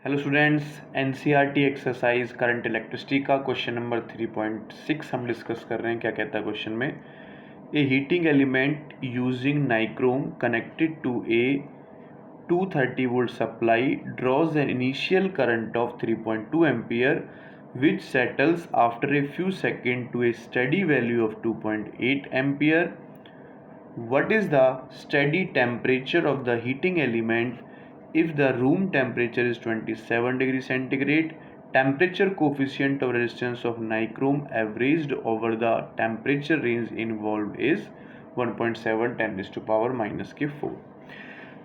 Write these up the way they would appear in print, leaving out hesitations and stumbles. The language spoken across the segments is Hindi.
Hello students, NCERT exercise current electricity का क्वेश्चन नंबर 3.6 हम डिस्कस कर रहे हैं। क्या कहता है क्वेश्चन में, a heating element using nichrome connected to a 230 volt supply draws an initial current of 3.2 ampere which settles after a few seconds to a steady value of 2.8 ampere. What is the steady temperature of the heating element if the room temperature is 27 degree centigrade? Temperature coefficient of resistance of nichrome averaged over the temperature range involved is 1.7 10⁻⁻⁴।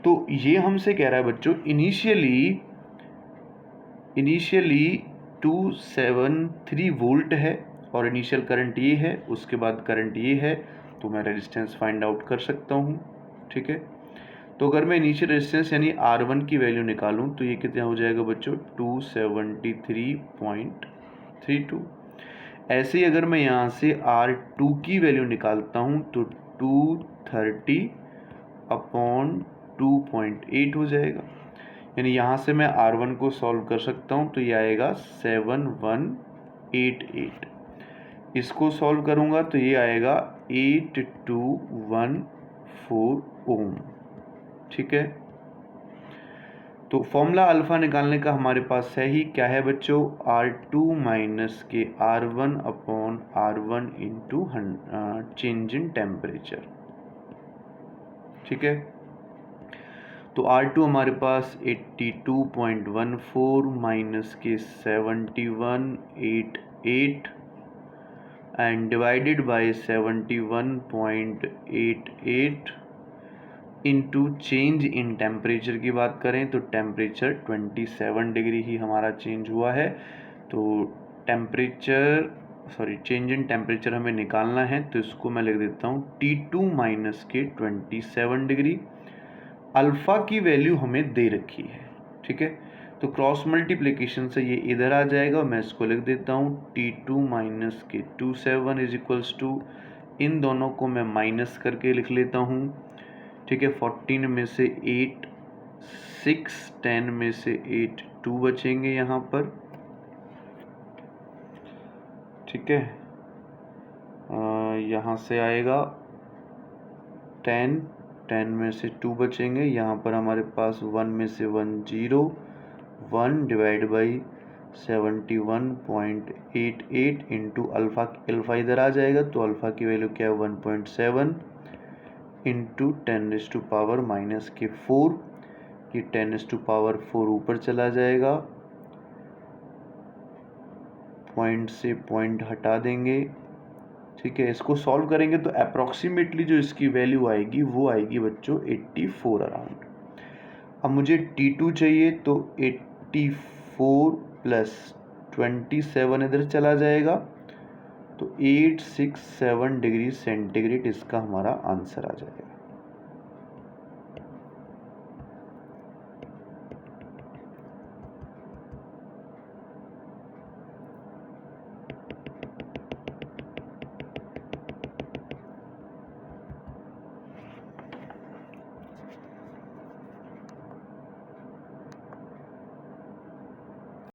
तो ये हमसे कह रहा है बच्चों, इनिशियली 273 वोल्ट है और इनिशियल करंट ये है, उसके बाद करंट ये है, तो मैं रेजिस्टेंस फाइंड आउट कर सकता हूँ। ठीक है, तो अगर मैं इनिशियल रेजिस्टेंस यानी R1 की वैल्यू निकालूं तो ये कितना हो जाएगा बच्चों, 273.32। ऐसे ही अगर मैं यहाँ से R2 की वैल्यू निकालता हूँ तो 230/2.8 हो जाएगा। यानी यहाँ से मैं R1 को सॉल्व कर सकता हूँ तो ये आएगा 7188। इसको सॉल्व करूँगा तो ये आएगा 8214 ओम। ठीक है, तो फॉर्मूला अल्फा निकालने का हमारे पास है ही, क्या है बच्चों, R2 माइनस के R1/R1 into change in temperature. ठीक है, तो R2 हमारे पास 82.14 माइनस के 7188 and divided by 71.88 into change in temperature की बात करें तो टेम्परेचर 27 डिग्री ही हमारा चेंज हुआ है। तो चेंज इन टेम्परेचर हमें निकालना है, तो इसको मैं लिख देता हूँ T2 माइनस के 27 डिग्री। अल्फ़ा की वैल्यू हमें दे रखी है। ठीक है, तो क्रॉस मल्टीप्लिकेशन से ये इधर आ जाएगा, मैं इसको लिख देता हूँ T2 माइनस के 27 इज इक्वल्स टू, इन दोनों को मैं माइनस करके लिख लेता हूँ। ठीक है, 14 में से 8 6, 10 में से 8 2 बचेंगे यहाँ पर। ठीक है, यहाँ से आएगा 10 में से 2 बचेंगे, यहाँ पर हमारे पास 1 में से 1 0, 1 डिवाइड बाई 71.88 इंटू अल्फ़ा इधर आ जाएगा, तो अल्फ़ा की वैल्यू क्या है 1.7 इंटू 10⁻⁻⁴। ये 10⁻⁴ ऊपर चला जाएगा, पॉइंट से पॉइंट हटा देंगे। ठीक है, इसको सॉल्व करेंगे तो अप्रॉक्सीमेटली जो इसकी वैल्यू आएगी वो आएगी बच्चों 84 अराउंड। अब मुझे T2 चाहिए, तो 84 प्लस 27 इधर चला जाएगा, तो 867 डिग्री सेंटीग्रेड इसका हमारा आंसर आ जाएगा।